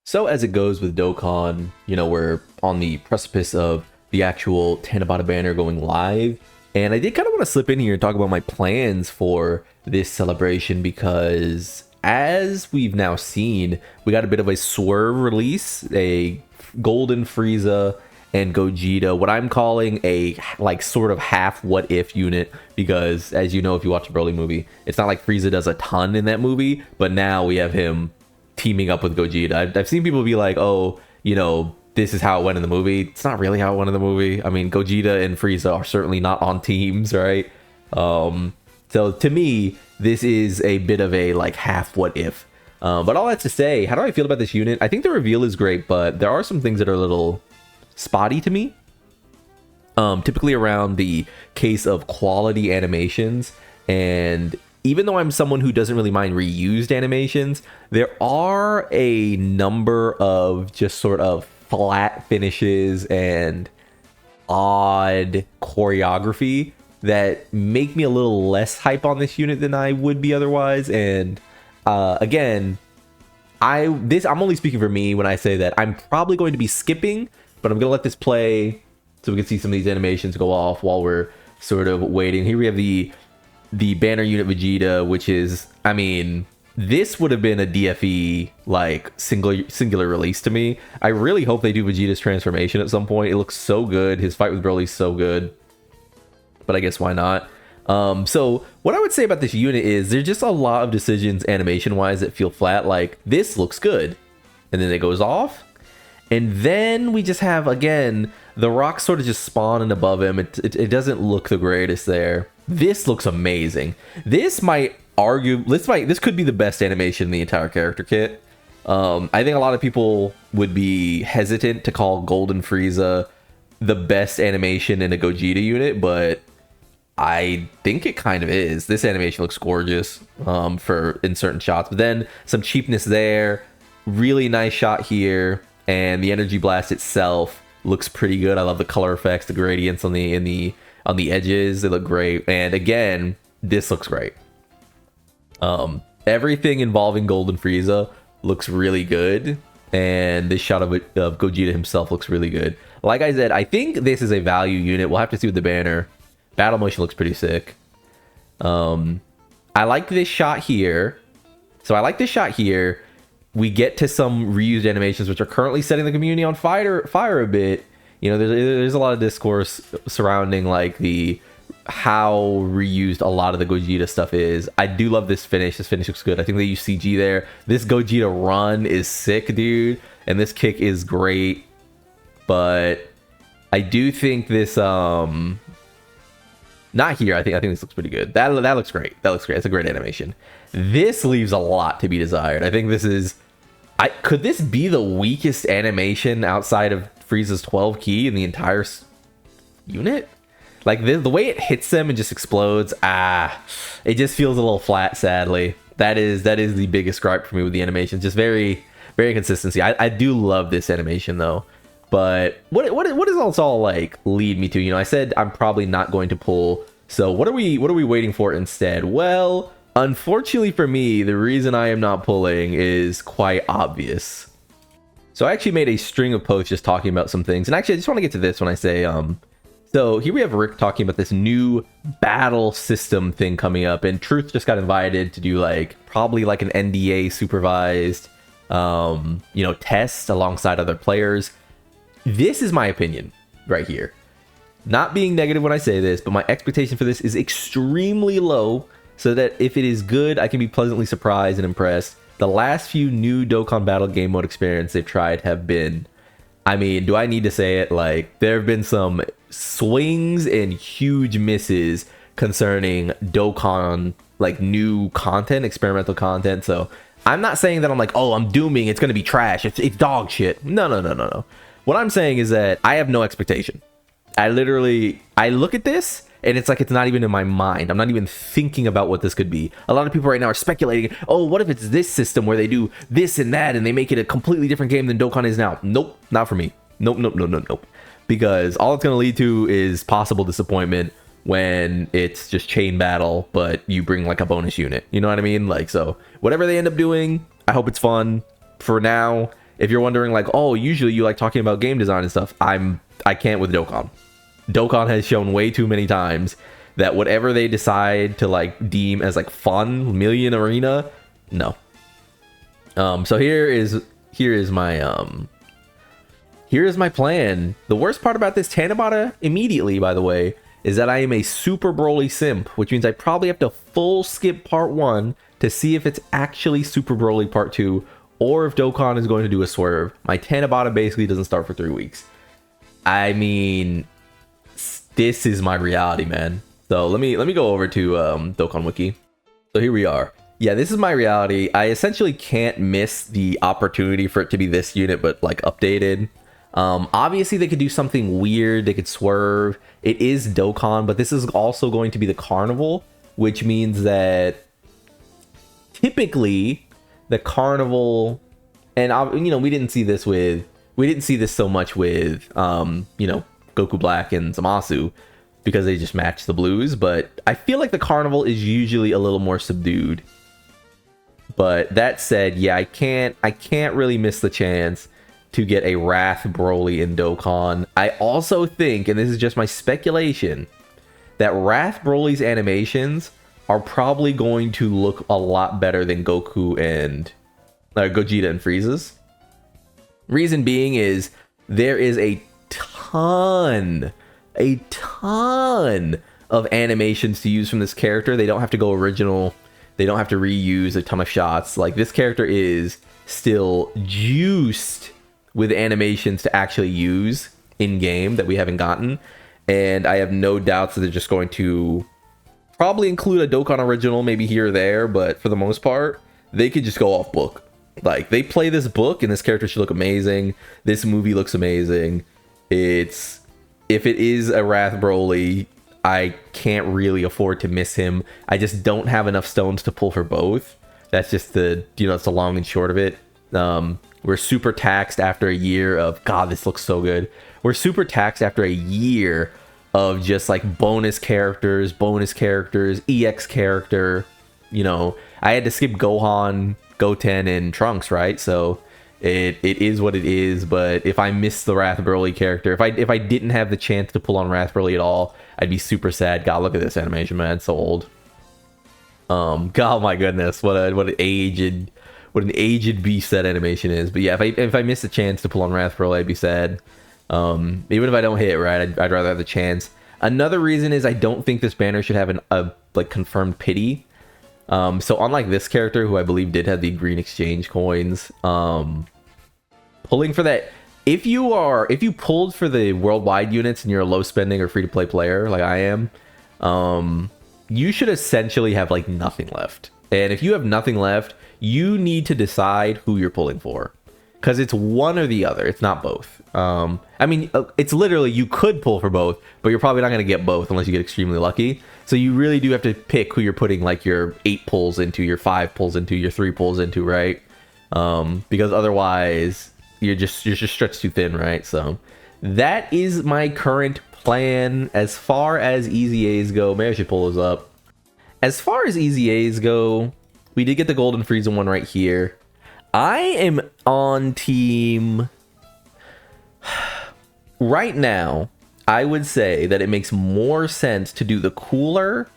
So as it goes with Dokkan, we're on the precipice of the actual Tanabata banner going live. And I did kind of want to slip in here and talk about my plans for this celebration because as we've now seen, we got a bit of a swerve release, a Golden Frieza and Gogeta, what I'm calling a sort of half what if unit, because as you know, if you watch the Broly movie, it's not like Frieza does a ton in that movie, but now we have him teaming up with Gogeta. I've seen people be like, oh, this is how it went in the movie. It's not really how it went in the movie. I mean, Gogeta and Frieza are certainly not on teams, right? So to me, this is a bit of a half what if. But all that to say, how do I feel about this unit? I think the reveal is great, but there are some things that are a little spotty to me. Typically around the case of quality animations, and even though I'm someone who doesn't really mind reused animations, there are a number of just sort of flat finishes and odd choreography that make me a little less hype on this unit than I would be otherwise. And again, I'm only speaking for me when I say that I'm probably going to be skipping, but I'm gonna let this play so we can see some of these animations go off while we're sort of waiting. Here we have the banner unit Vegeta, which is, I mean, this would have been a DFE singular release to me. I really hope they do Vegeta's transformation at some point. It looks so good. His fight with Broly's so good, but I guess why not? So what I would say about this unit is there's just a lot of decisions animation wise that feel flat. Like, this looks good, and then it goes off, and then we just have, again, the rocks sort of just spawning above him. It doesn't look the greatest there. This looks amazing. This could be the best animation in the entire character kit. I think a lot of people would be hesitant to call Golden Frieza the best animation in a Gogeta unit, but I think it kind of is. This animation looks gorgeous in certain shots, but then some cheapness there. Really nice shot here, and the energy blast itself looks pretty good. I love the color effects, the gradients on the edges. They look great. And again, this looks great. Everything involving Golden Frieza looks really good, and this shot of Gogeta himself looks really good. Like I said, I think this is a value unit. We'll have to see with the banner. Battle motion looks pretty sick. I like this shot here. So I like this shot here. We get to some reused animations, which are currently setting the community on fire a bit. There's a lot of discourse surrounding how reused a lot of the Gogeta stuff is. I do love this finish. This finish looks good. I think they use CG there. This Gogeta run is sick, dude, and this kick is great. But I do think this not here. I think this looks pretty good. That looks great. That looks great. It's a great animation. This leaves a lot to be desired. I think this is. Could this be the weakest animation outside of Frieza's 12 key in the entire unit? The way it hits them and just explodes, it just feels a little flat, sadly. That is the biggest gripe for me with the animation. Just very, very consistency. I do love this animation though. But what does this all lead me to? I said I'm probably not going to pull. So what are we waiting for instead? Well, unfortunately for me, the reason I am not pulling is quite obvious. So I actually made a string of posts just talking about some things. And actually, I just want to get to this when I say, so here we have Rick talking about this new battle system thing coming up. And Truth just got invited to do probably an NDA supervised, test alongside other players. This is my opinion right here. Not being negative when I say this, but my expectation for this is extremely low, so that if it is good, I can be pleasantly surprised and impressed. The last few new Dokkan Battle game mode experience they've tried have been, I mean, do I need to say it? There have been some swings and huge misses concerning Dokkan, new content, experimental content. So I'm not saying that I'm I'm dooming, it's going to be trash. It's dog shit. No. What I'm saying is that I have no expectation. I look at this, and it's not even in my mind. I'm not even thinking about what this could be. A lot of people right now are speculating, oh, what if it's this system where they do this and that and they make it a completely different game than Dokkan is now? Nope, not for me. Nope. Because all it's going to lead to is possible disappointment when it's just chain battle, but you bring a bonus unit. You know what I mean? So whatever they end up doing, I hope it's fun. For now, if you're wondering like, oh, usually you like talking about game design and stuff, I can't with Dokkan. Dokkan has shown way too many times that whatever they decide to like deem as like fun, million arena, no. So here is my plan. The worst part about this Tanabata immediately, by the way, is that I am a super Broly simp, which means I probably have to full skip part 1 to see if it's actually Super Broly part 2, or if Dokkan is going to do a swerve. My Tanabata basically doesn't start for 3 weeks. I mean, this is my reality, man. So let me go over to Dokkan Wiki. So here we are. Yeah, this is my reality. I essentially can't miss the opportunity for it to be this unit, but like updated. Obviously they could do something weird, they could swerve. It is Dokkan, but this is also going to be the Carnival, which means that typically the Carnival, and you know, we didn't see this so much with you know, Goku Black and Zamasu because they just match the blues, but I feel like the Carnival is usually a little more subdued. But that said, yeah, I can't really miss the chance to get a Wrath Broly in Dokkan. I also think, and this is just my speculation, that Wrath Broly's animations are probably going to look a lot better than Goku and Gogeta and Frieza's. Reason being is there is a ton of animations to use from this character. They don't have to go original. They don't have to reuse a ton of shots. Like, this character is still juiced with animations to actually use in game that we haven't gotten, and I have no doubts that they're just going to probably include a Dokkan original maybe here or there, but for the most part they could just go off book. Like, they play this book and this character should look amazing. This movie looks amazing. If it is a Wrath Broly, I can't really afford to miss him. I just don't have enough stones to pull for both. That's just the, you know, it's the long and short of it. We're super taxed after a year of, God, this looks so good. We're super taxed after a year of just like bonus characters, EX character. You know, I had to skip Gohan, Goten, and Trunks, right? So it is what it is. But if I missed the Wrath Broly character, if I didn't have the chance to pull on Wrath Broly at all, I'd be super sad. God, look at this animation, man. It's so old. God, my goodness, what an aged beast that animation is. But yeah, if I miss a chance to pull on Wrath Broly, I'd be sad. Even if I don't hit, right, I'd rather have the chance. Another reason is I don't think this banner should have a like confirmed pity. So unlike this character, who I believe did have the green exchange coins, pulling for that, if you pulled for the worldwide units and you're a low spending or free to play player like I am, you should essentially have like nothing left. And if you have nothing left, you need to decide who you're pulling for, because it's one or the other. It's not both. I mean, it's literally, you could pull for both, but you're probably not going to get both unless you get extremely lucky. So you really do have to pick who you're putting like your 8 pulls into, your 5 pulls into, your 3 pulls into, right? Because otherwise you're just stretched too thin, right? So that is my current plan as far as EZAs go. Maybe I should pull those up. As far as EZAs go, we did get the Golden Frieza one right here. I am on team... Right now, I would say that it makes more sense to do the cooler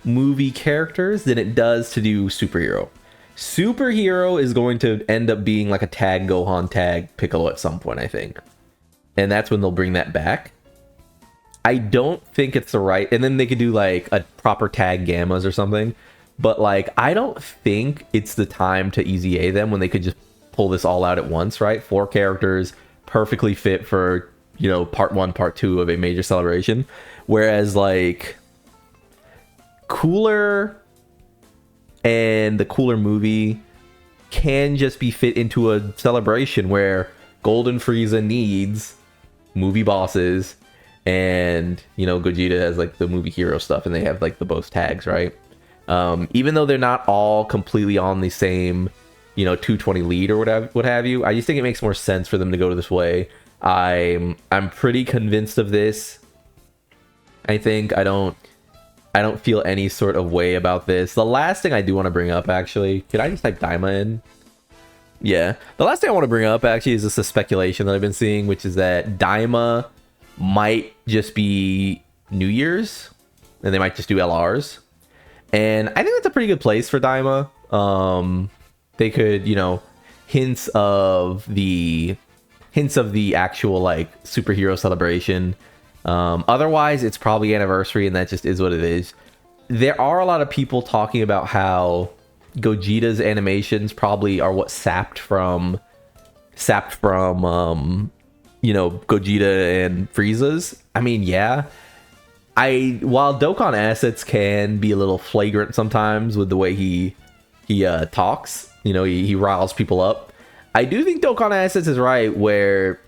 movie characters than it does to do Superhero. Superhero is going to end up being like a tag Gohan, tag Piccolo at some point, I think. And that's when they'll bring that back. I don't think it's the right... And then they could do like a proper tag Gammas or something. But like, I don't think it's the time to EZA them when they could just pull this all out at once, right? 4 characters, perfectly fit for, you know, part 1, part 2 of a major celebration. Whereas like Cooler and the Cooler movie can just be fit into a celebration where Golden Frieza needs movie bosses, and, you know, Gogeta has like the movie hero stuff, and they have like the both tags, right? Even though they're not all completely on the same, you know, 220 lead or what have you, I just think it makes more sense for them to go this way. I'm pretty convinced of this. I think I don't feel any sort of way about this. The last thing I do want to bring up, actually, can I just type Daima in? Yeah. The last thing I want to bring up actually is just a speculation that I've been seeing, which is that Daima might just be New Year's, and they might just do LRs. And I think that's a pretty good place for Daima. They could, you know, hints of the actual like superhero celebration. Otherwise, it's probably anniversary, and that just is what it is. There are a lot of people talking about how Gogeta's animations probably are what sapped from you know, Gogeta and Frieza's. I mean, yeah. While Dokkan assets can be a little flagrant sometimes with the way he talks, you know, he riles people up. I do think Dokkan assets is right where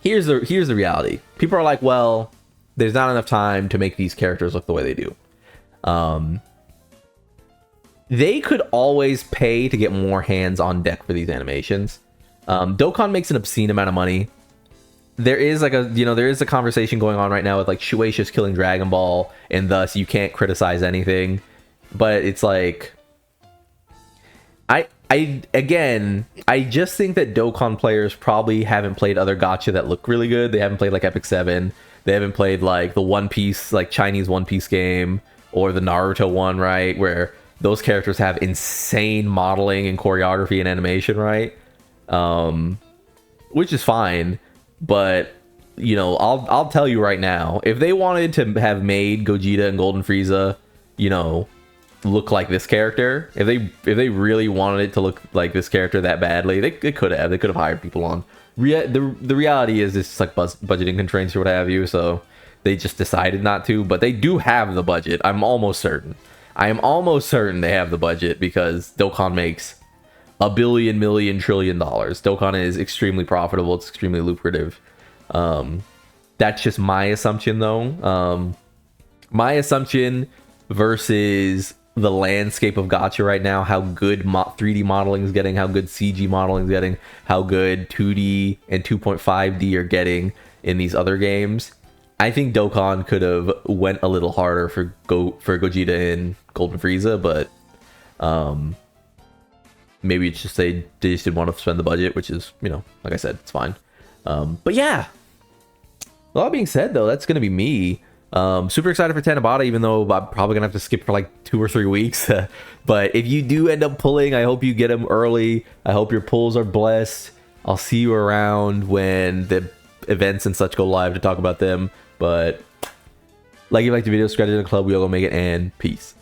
here's the reality. People are like, well, there's not enough time to make these characters look the way they do. They could always pay to get more hands on deck for these animations. Dokkan makes an obscene amount of money. There is like there is a conversation going on right now with like Shueisha's killing Dragon Ball, and thus you can't criticize anything. But it's like, I just think that Dokkan players probably haven't played other gacha that look really good. They haven't played like Epic 7. They haven't played like the One Piece, like Chinese One Piece game, or the Naruto one, right? Where those characters have insane modeling and choreography and animation, right? Which is fine. But, you know, I'll tell you right now, if they wanted to have made Gogeta and Golden Frieza, you know, look like this character, if they really wanted it to look like this character that badly, they could have hired people on. The reality is it's like budgeting constraints or what have you, so they just decided not to. But they do have the budget. I'm almost certain they have the budget, because Dokkan makes $1 billion, million, trillion dollars. Dokkan is extremely profitable. It's extremely lucrative. That's just my assumption, though. My assumption versus the landscape of gacha right now, how good 3D modeling is getting, how good CG modeling is getting, how good 2D and 2.5D are getting in these other games. I think Dokkan could have went a little harder for Gogeta and Golden Frieza, but maybe it's just they just didn't want to spend the budget, which is, you know, like I said, it's fine. But yeah, all that being said, though, that's gonna be me. Super excited for Tanabata, even though I'm probably gonna have to skip for like 2 or 3 weeks. But if you do end up pulling, I hope you get them early. I hope your pulls are blessed. I'll see you around when the events and such go live to talk about them. But like, if you like the video, subscribe to the club. We all gonna make it, and peace.